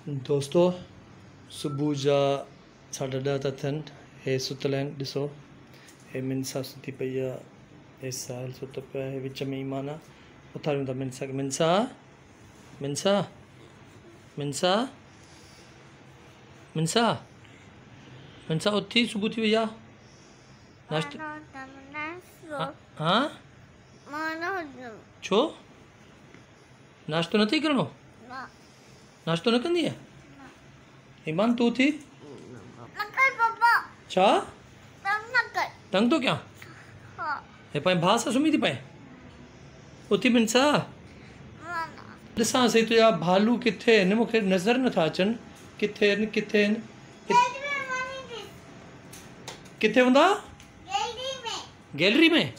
दोस्तों सुबुह जा 10:30 था थियनि। हे सुतल आहिनि, ॾिसो हे मिनसा सुती पई आहे, हे साहिल सुतो पियो आहे, विच में ईमान आहे। उथारियूं था मिनसा खे। मिनसा मिनसा मिनसा मिनसा मिनसा उथी, सुबुह थी वई आहे। नाश्तो हाँ छो नाश्तो नथी करिणो? नाश्तो न कंदी है? ईमान तू थी छा तंग तो क्या हे पाए भाउ सां सुम्ही थी पए? उथी मिनसा ॾिसां सही तुंहिंजा भालू किथे आहिनि, मूंखे नज़र नथा अचनि। किथे आहिनि किथे आहिनि किथे हूंदा? गैलरी में।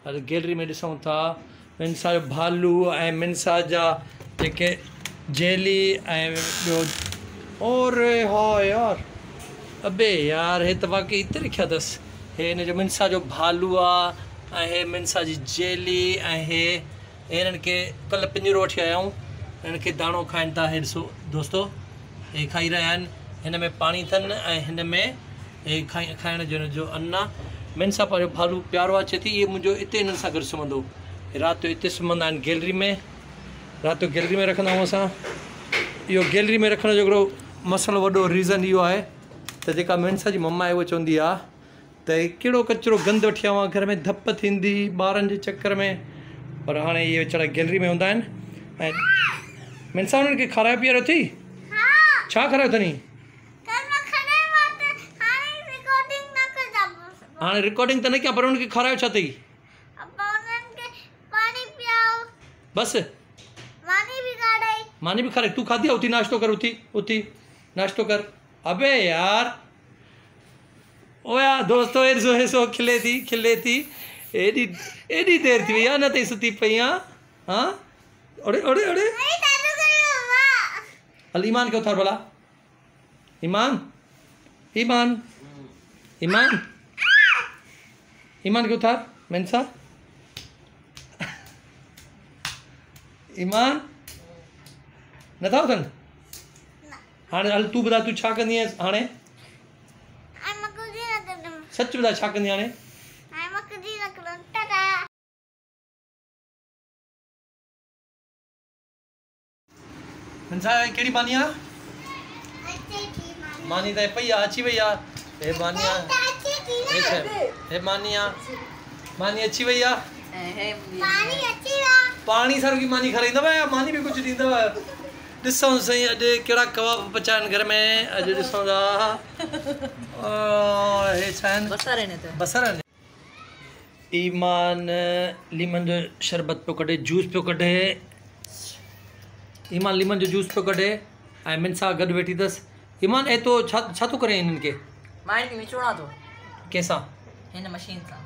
हल गैलरी में ॾिसूं था मिनसा जो भालू ऐं मिनसा जा जेके जेली ऐं ॿियो। और हा यार अबे यार हे त वाकई हिते लिखिया अथसि। हे हिन जो मिनसा जो भालू आहे ऐं हे मिनसा जी जेली ऐं हे हिननि खे कल्ह पिंजरो वठी आया आहियूं। हिननि खे दाणो खाइनि था। हे ॾिसो दोस्तो हे खाई रहिया आहिनि। हिन में पाणी अथनि ऐं हिन में हे खाइण जो अन्न आहे। मिनसा पंहिंजो भालू प्यारो आहे, चए थी इहो मुंहिंजो हिते हिननि सां गॾु सुम्हंदो। राति जो हिते सुम्हंदा आहिनि गैलरी में। राति जो गैलरी में रखंदा आहियूं असां। इहो गैलरी में रखण जो हिकिड़ो मसलो वॾो रीज़न इहो आहे त जेका मिनसा जी मम्मा आहे उहा चवंदी आहे त कहिड़ो कचिरो गंद वठी आयो आहे, घर में धप थींदी ॿारनि जे चकर में। पर हाणे इहे वीचारा गैलरी में हूंदा आहिनि। ऐं मिनसा उन्हनि खे खाराए पीआरियो थी? छा खारायो अथनी? हाणे रिकॉर्डिंग त न कयां, पर उनखे खारायो छा अथई? बसि मानी भी खाराई। तू खाधी आहे? उथी नाश्तो कर, उथी उथी नाश्तो कर। अबे यार ओ यार दोस्तों ऐसो खिले थी एडी देर थी वई आहे न, तई सुती पई आहे। हाँ ओड़े ओड़े ओड़े हल ईमान के उथार भला। ईमान ईमान ईमान ईमान के उथार। मिनसा ईमान नथा उथनि? हाणे हल तू ॿुधाए तूं छा कंदी आहीं हाणे? सच ॿुधाए छा कंदी हाणे? मिनसा कहिड़ी मानी आहे? मानी त पई आहे, अची वई आहे। हे मानी आहे, हे मानी आहे, मानी अची वई आहे। पाणी सां रुकी मानी खाराईंदव या मानी बि कुझु ॾींदव? ॾिसूं सही अॼु कहिड़ा कबाब पचा आहिनि घर में। अॼु ॾिसूं था हे छा आहिनि? बसर आहिनि। ईमान लीमन जो शरबत पियो कढे, जूस पियो कढे। ईमान लीमन जो जूस पियो कढे ऐं मिनसा गॾु वेठी अथसि। ईमान ए तो छा थो करे हिननि खे? मां मिचोड़ा थो। कंहिंसां? हिन मशीन सां।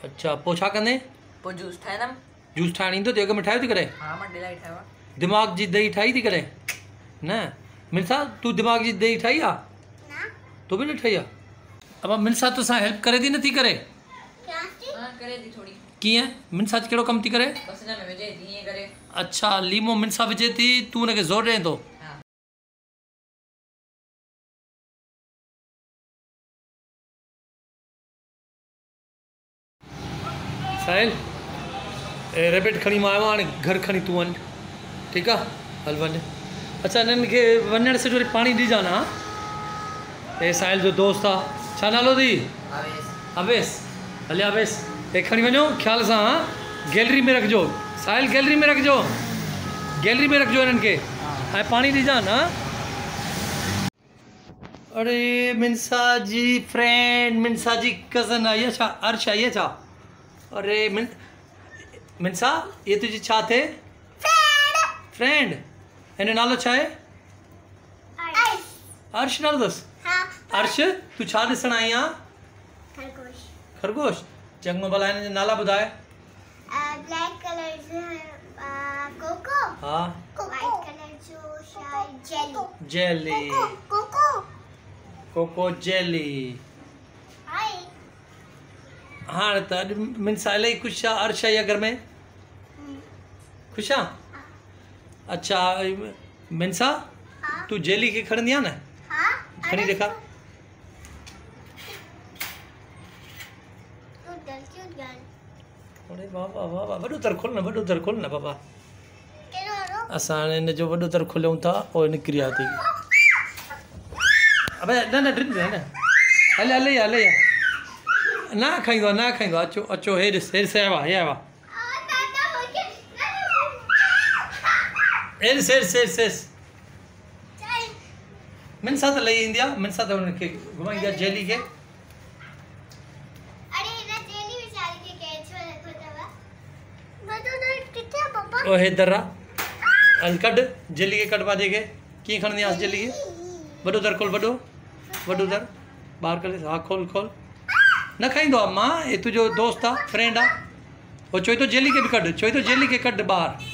अच्छा पोइ छा कंदे? पोइ जूस ठाहींदमि। जूस ठाहिण ईंदो अॻ में ठाहियो थी करे? हा मां ॾिलाई ठाहियो आहे। दिमाग़ जी दही ठाही थी करे? न मिनसा तूं दिमाग़ जी दही ठाही आहे? तूं बि न ठाही आहे? अब मिनसा तोसां हेल्प करे थी नथी करे? करे थी थोड़ी। कीअं? मिनसा कहिड़ो कमु थी करे? बस हिन में विझे थी ईअं करे। अच्छा लीमो मिनसा विझे थी, तूं हुनखे ज़ोर ॾिए थो? साहिल रेबिट खणी मां आयो हाणे घर खणी तूं वञ, ठीकु आहे? हल वञ। अच्छा हिननि खे वञण से वरी पाणी ॾिजां न। हे साहिल जो दोस्त आहे, छा नालो अथई? अवेस। हले अवेस हे खणी वञो ख़्याल सां। गैलरी में रखिजो साहिल, गैलरी में रखिजो, गैलरी में रखिजो हिननि खे ऐं पाणी ॾिजां न। अरे मिनसा जी फ्रेंड, मिनसा जी कज़न आई आहे छा? अर्श आई आहे छा? अरे मिनसा ये तुझी छा थे? फ्रेंड। हिन नालो छा आहे? अर्श नालो अथसि? अर्श तूं छा ॾिसण आई आहे? खरगोश। चङो भला हिन जा नाला ॿुधाए। ब्लैक कलर जो कोको। हाँ। वाइट कलर जो शायद जेली। जेली। कोको। कोको जेली। हाय। हाँ तो अॼु मिनसा इलाही ख़ुशि आहे। अर्श आई आहे घर में? ख़ुशि आहे? अच्छा मिनसा तू जेली खे खणंदी आहे न हाँ खणी ॾेखार क्यूट गर्ल अरे वाह वाह वाह वाह वॾो दर खोल न बाबा केरो रो असां हाणे हिन जो वॾो दर खोलियूं था पोइ निकिरी आहे थी अबे न ड्रिंक न हले न खाईंदो आहे अचो अचो हे ॾिस आयो आहे हे ॾिस मिनसा त लही ईंदी आहे मिनसा त हुनखे घुमाईंदी आहे जेली खे अरे ना जेली बेचारी के कैच में रखो तवा बतो तो किथे पापा ओ हे दर आहे हल कढ जेली खे कढ भाॼे खे कीअं खणंदी आहे जेली खे वॾो दर खोल वॾो दर ॿाहिरि करे हा खोल न खाईंदो आहे मां हे तुंहिंजो दोस्त आहे फ्रेंड आहे हो चोई थो जेली खे बि कढ चोई थो जेली खे कढ ॿाहिरि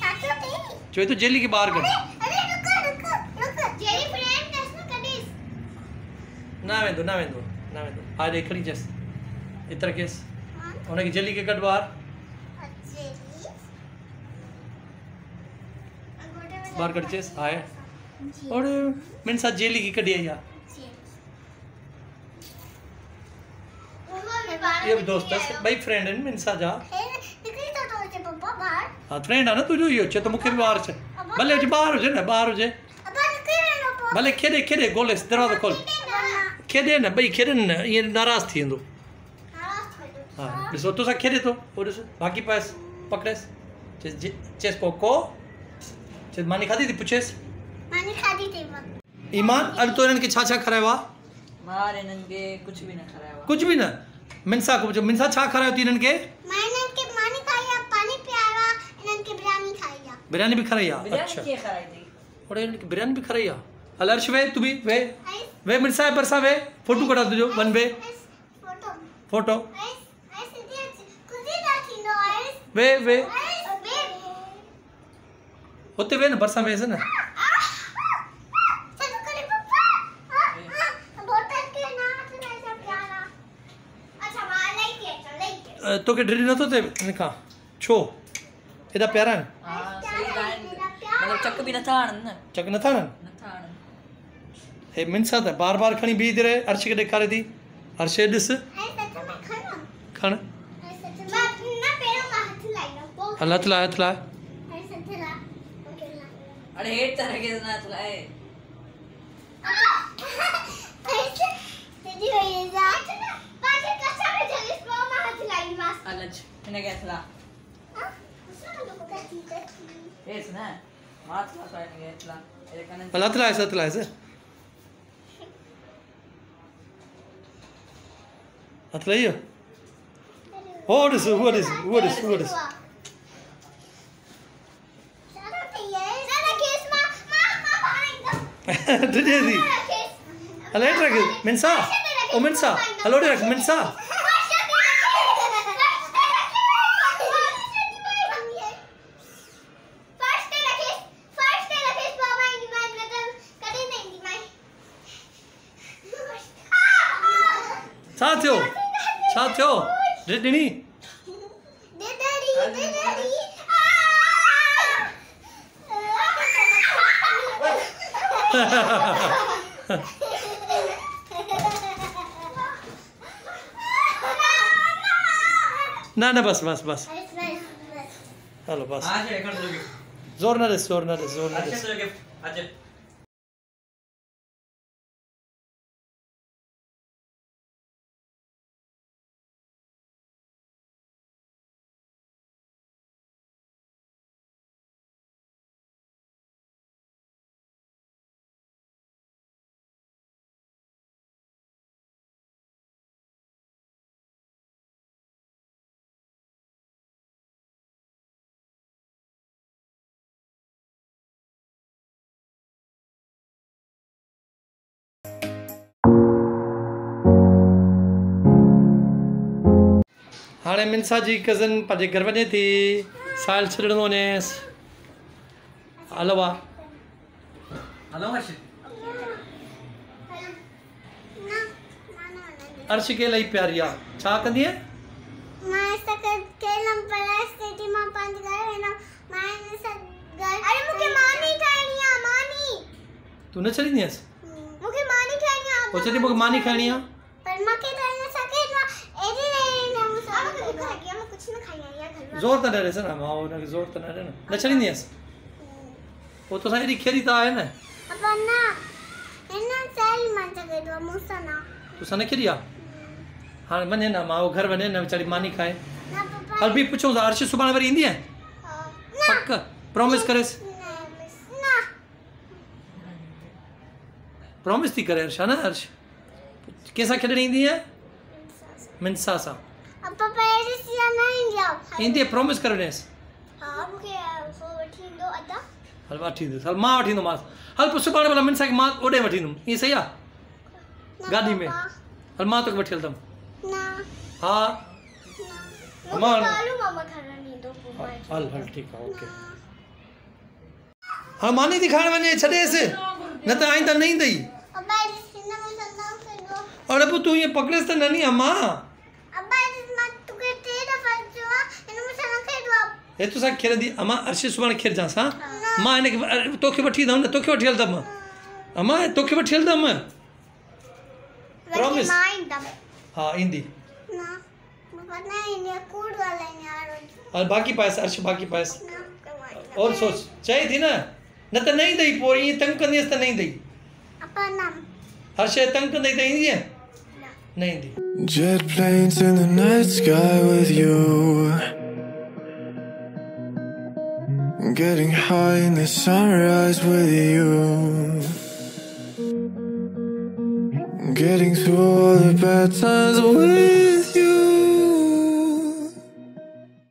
साचो ते चोई थो जेली खे ॿाहिरि कढ अरे रुक जेली फ्रेंड दस न कढीस न वेंदो हा ॾेखड़ी चएसि एतिरा केस हुनखे जेली खे कढ ॿाहिरि ॿाहिरि कढ चएसि हा और मिनसा जेली खे कढी आई आहे ये भी दोस्त है भाई फ्रेंड है मिनसा जा निकली तो दोस्त है पापा बाहर हाँ फ्रेंड है ना तुझो यो चे तो मुखे भी बाहर छे भले जे बाहर हो जे ना बाहर हो जे अब निकल लो पापा भले खेदे गोले दरवाजा खोल खेदे ना भाई खेदे ना ये नाराज थी इंदो हाँ ॾिसो तो सा खेदे तो और ॾिस बाकी पास पकड़ेस चेस कोको चेस मानी खादी थी पुछेस मानी खादी थी मां ईमान अॼु तो इन्हनि खे छा खारायो आहे मार इन्हनि खे कुझु बि न खारायो आहे कुझु बि न मिनसा को पुछो मिनसा छा खारायो थी इन्हनि खे मैं इन्हनि खे मानी खाई आहे पानी पियायो आहे इन्हनि खे बिरयानी खाई आहे बिरयानी भी खाराई आहे बिरयानी अच्छा कीअं खाराई अथई और इन्हनि खे बिरयानी भी खाराई आहे हल अर्श वे तू भी वे मिनसा जे भरिसां वे फोटो कढा तुंहिंजो वन वे फोटो वे हुते वे न भरिसां वेहसि न तोखे ड्रिल नथो थिए हिन खां छो हेॾा प्यारा आहिनि हा सही ॻाल्हि मतिलबु चक बि नथा हणनि न चक नथा हणनि नथा हणनि हे मिनसा त बार खणी बीही थी रहे अर्श खे ॾेखारे थी अर्श ॾिस खण हल हथ लाए अरे हेठि त रखेसि न तुलाए अलच हिनखे हथ ला हेसि न मां हथ ला हिनखे हथ ला हल हथ लाएसि हथ लही वियो हो ॾिस उहो ॾिस ड्रिजे थी हल हेठि रख मिनसा ओ मिनसा हल होॾे रख मिनसा छा थियो ड्रिज ॾिनी ना बस हलो बस जोर न ॾिस हाणे मिनसा जी कज़न पंहिंजे घर वञे थी साहिल छॾणो वञेसि हलो अर्श के इलाही प्यारी आहे छा कंदी आहे तू न छॾींदी आहियां मूंखे मानी खाइणी आहे पोइ चवंदी मूंखे मानी खाइणी आहे पर मूंखे खाई न सघे न एॾी न मूंखे बुख लॻी आहे मां कुझु न खाई आई आहियां घर में ज़ोर त न ॾेसि न मां हुनखे ज़ोर त न ॾे न छॾींदी आहियां पोइ तोसां एॾी खेरी त आहे न पर न हिन साल मां सघे थो मूंसां न तोसां न खेरी आहे हाणे वञे न मां घर वञे न वीचारी मानी खाए न पापा हल बि पुछूं था अर्श सुभाणे वरी ईंदी आहे पक प्रॉमिस करेसि न प्रॉमिस थी करे अर्श हा न अर्श कंहिंसां खेॾणु ईंदी आहे मिनसा सां पापा एॾी सिया न ईंदी आहे ईंदी आहे प्रॉमिस करे ॾियसि हा मूंखे वो वठी ईंदो अदा हल वठी ईंदुसि हल मां वठी ईंदोमांसि हल पोइ सुभाणे भला मिनसा खे मां ओॾे वठी ईंदुमि ईअं सही आहे गाॾी में हल मां तोखे वठी हलंदुमि न हा मां कालू मामा खणण ईंदो पोइ हल हल ठीकु आहे ओके हा मानी थी खाइण वञे छॾेसि न त आईंदा न ईंदई अब्बा हिन में संदाम खेॾो अरे पोइ तूं ईअं पकड़ेसि त न नी अम्मा अब्बा मां तोखे 3 दफ़ा चयो आहे हिन में सां न खेॾो हे तोसां खेॾंदी अम्मा अर्श सुभाणे खेॾिजांसि हा मां हिनखे तोखे वठी ईंदमि न तोखे वठी हलंदमि अम्मा तोखे वठी हलंदमि प्रॉमिस मां ईंदमि हा ईंदी न मूंखे न ईंदी कूड़ ॻाल्हाईंदी आहे रोज़ हल बाक़ी पाएसि अर्श बाक़ी पाएसि न मूंखे और सोच चई थी न त न ईंदई पोइ ईअं तंग कंदीअसि त न ईंदई अब्बा न हर शइ तंग कंदई त ईंदीअ न ईंदी Jet planes in the night sky with you, getting high in the sunrise with you, getting through all the bad times with you.